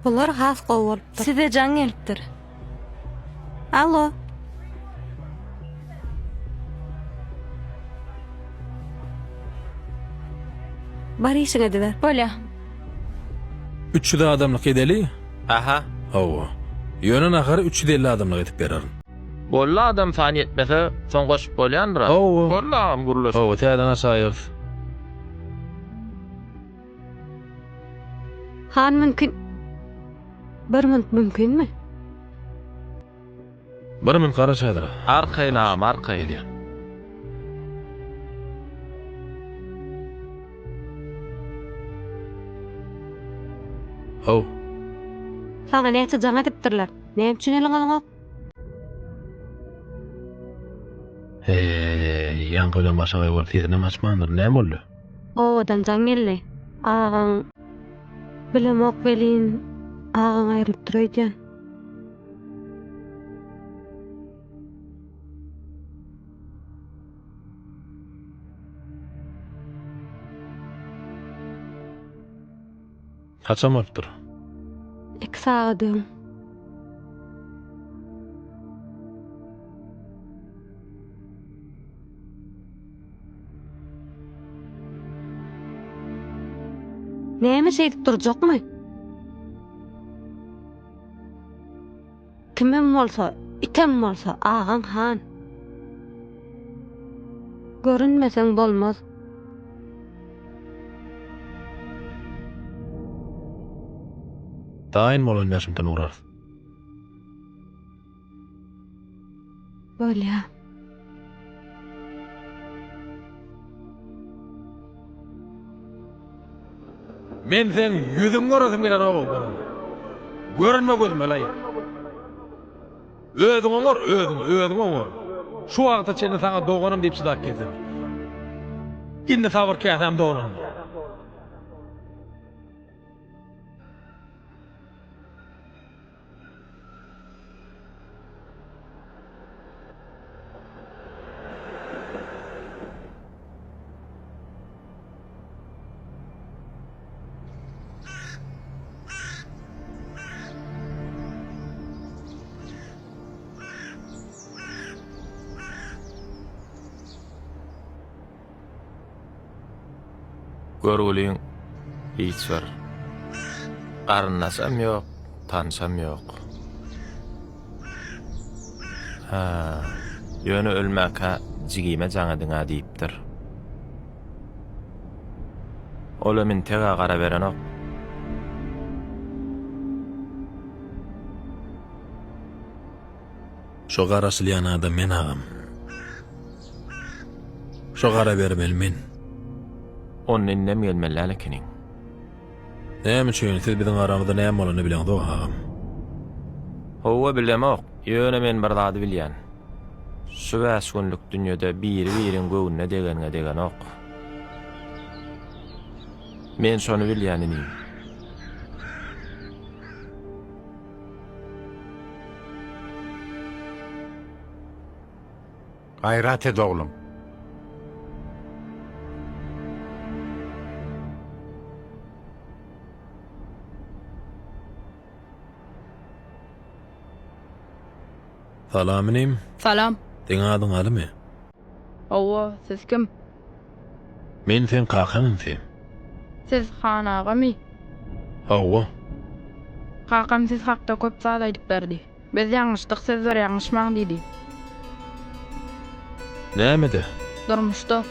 Bular has gowulypdyr. Size jan gelipdir. Alo. Bar işiňe diber. Bolýa. 300 adamlyk edeli. Aha. Hawa. Ýönen ahary 350 adamlyk edip bererin. Bolla adam fani etmese son goşup bolýandyr. Hawa. Bolla am gurulur. Hawa täden aşaýyr. Han mümkin. Bir minut mümkinmi? Bir min garaşadyr. Arkaýynam, arkaýdy. Haw. Sana näçe jan edipdirler? Näme üçin eliň alyňok? Ýangylan başaga bol tezine maçmandyr. Näme boldy? Owadan jan geldi. Ağaň bilemok belin. Ağaň aýrylyp durýan. Kaçam bolupdyr? 2 saat dön. Näme şeýdip durjakmy? Kimem bolsa, item bolsa, ağaň han. Görünmesen bolmaz. Daýym bolan ýaşymdan urar. Bolýa. Men sen ýüzüň görasym geler oğul. Görünme gözüm elay. Özüň oňar, özüň oňar. Şu wagtda seni saňa doganam diýip sydak gezdim. Indi sabır käsem doganam. Görgüliň hiç bar. Garynasam ýok, tanysam ýok. Ýöne ölmäkä jigime jaňadyňa diýipdir. Ola min tega gara berenok. Şo garaşylýan adam men agam. Şo gara bermeli men. Onun innem gelmeli kinin. Näme üçin siz biziň aramyzda näme bolany bilen do agam? Howa bilemok. Ýöne men bir zady bilýän. Şu wäs günlük dünýede biriň göwnüne degen ok. Men şonu bilýänim. Gayrat et oğlum. Salamynym. Salam. Deň adyň alymy? Owa, siz kim? Men sen kakanyň sen. Siz Han agamy? Hawa. Kakam siz hakda köp zat aýdyp berdi. Biz ýaňyşdyk, siz bir ýaňyşmaň diýdi. Näme de? Durmuşda.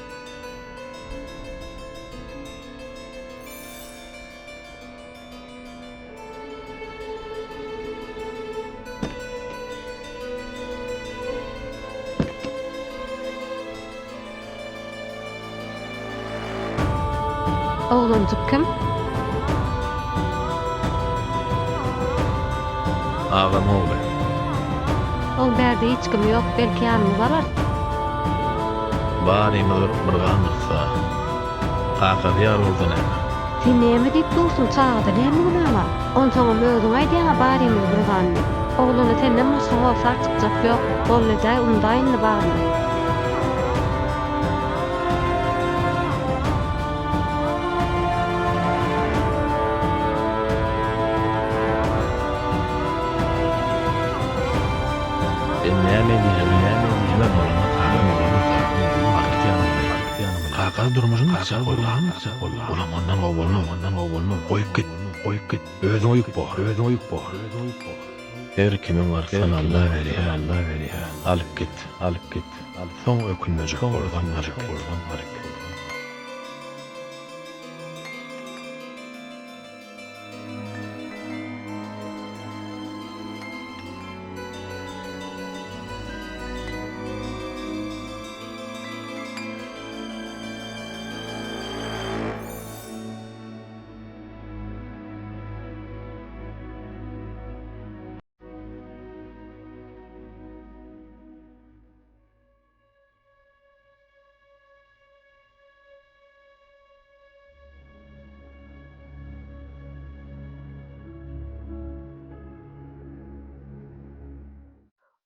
Oğlanjyk kim? Agam oğlu. Ol berde hiç kim ýok, belki ýanymy barar. Bari mılık mırganlıksa. Kaka diyar oldu näme? Sen näme diýip dursun çağda näme günah bar? On soňa özüň aýdýaňa barymy burgany. Oğlana senden başga sarçykjak ýok. Bolýa undaýyndy barmy? durmuşun açsa koyulan. Ulan ondan gowulma. Koyup git. Özüň oýup bar. Her kimin varsan Allah veriyor. Alıp git. Son ökünmejek oradan varık.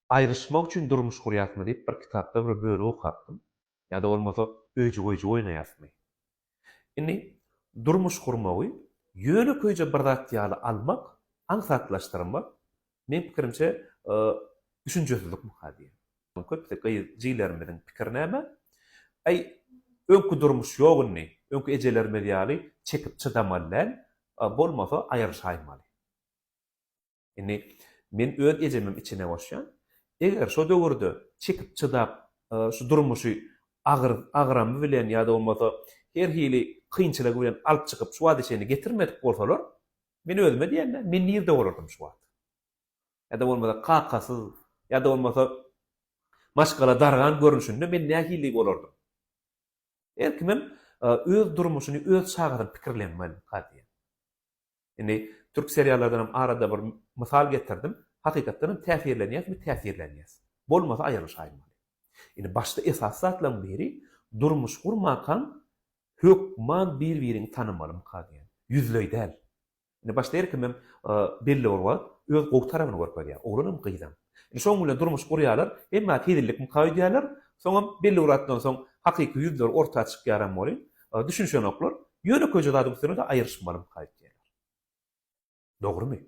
Ayrışmak üçin durmuş guryapmy diýip bir kitapda bir bölegi okapdym. Ýa-da bolmasa öýje-goýje oýnaýasmy. Indi durmuş gurmagy ýöne köýje bir zat ýaly almak, aňsatlaşdyrmak men pikirimçe düşünjesizlik muhadiýe. Köpde gyýylarymyň pikiri näme? Ay öňkü durmuş ýogunny, öňkü ejelerime ýaly çekip çydamalylar, bolmasa aýryşaýmaly. Indi men öz ejemim içine başlaýan. Eger şo döwürde çekip çydap şu durmuşy agyramy bilen ýa-da bolmasa her hili kynçylyk bilen alyp çykyp şu wadeşeni getirmedik bolsalar, men özüme diýende men nirde bolardym şu wagt. Ýa-da bolmasa qaqasyz, ýa-da bolmasa maşgala dargan görünüşinde men näme hili bolardym. Erkimem öz durmuşyny öz çağdan pikirlenmeli qadiýa. Indi türk seriallardan arada bir misal getirdim. Hakykatdan täsirlenýär. Bolmasa aýryşaýmaly. Indi başda esas zatlaryň biri durmuş gurmakan hökman bir-birini tanımaly mukadiýan. Yüzlöý däl. Indi başda erkimem belli bolýar, öz gowy tarabyny görkezýär. Oglanam gyýdam. Indi şoň bilen durmuş gurýarlar, emma tezlik mukadiýarlar, soňra belli uratdan soň hakyky yüzler ortağa çykýaran boly, düşünşen oklar, ýöne köýje zady üstüne de aýryşmaly mukadiýarlar. Dogrymy?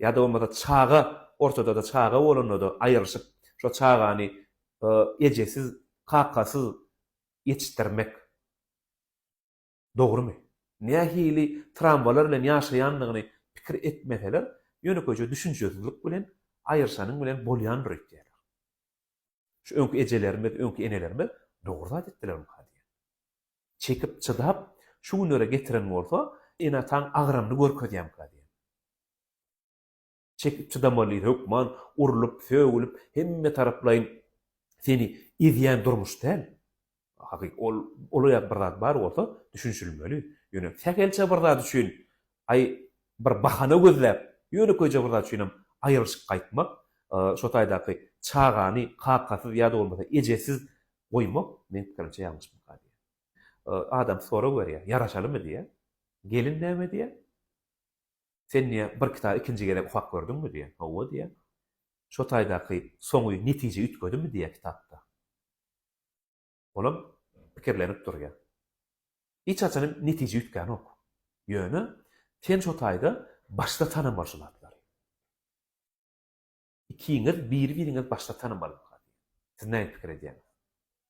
Ýa-da bolmasa çağa ortada da çağa bolanda da aýryşyp şo çağany ejesiz, qaqasyz ýetişdirmek. Dogrymy? Nähili trambalar bilen ýaşaýanlygyny pikir etmeseler, ýöne köýje düşünjesizlik bilen aýryşanyň bilen bolýan bir etdiler. Şu öňkü ejelerimiz, öňkü enelerimiz dogry zat etdiler muhadiýa. Çekip çydap şu günlere getiren bolsa, ene taň agramny görkezýär muhadiýa. Çekip çydamaly, hökman urulup, söýülüp, hemme taraplayın seni izleyen durmuş däl. Hakyky olaýak bir zat bar bolsa, düşünşilmeli. Ýöne täkelçe bir zat üçin ay bir bahana gözläp, ýöne köýje bir zat üçin aýryşyp gaýtmak, şo taýdaky çağany qaqasyz ýa-da bolmasa ejesiz goýmak men pikirimçe ýalňyş bolýar. Adam sora görýär, ýaraşalymy diýär. Gelin näme diýär? Sen niye bir kitap ikinci gele ufak gördün mü diye. Hawa diye. Şo taýdaky soňy netije ütgödün mü diye kitapda. Olam pikirlenip durýar. Hiç açanyň netije ütgän ok. Ýöne sen şo taýda başta tanamaşylar. İkiňiz bir-biriňiz başta tanamaly. Siz näme pikir edýäňiz?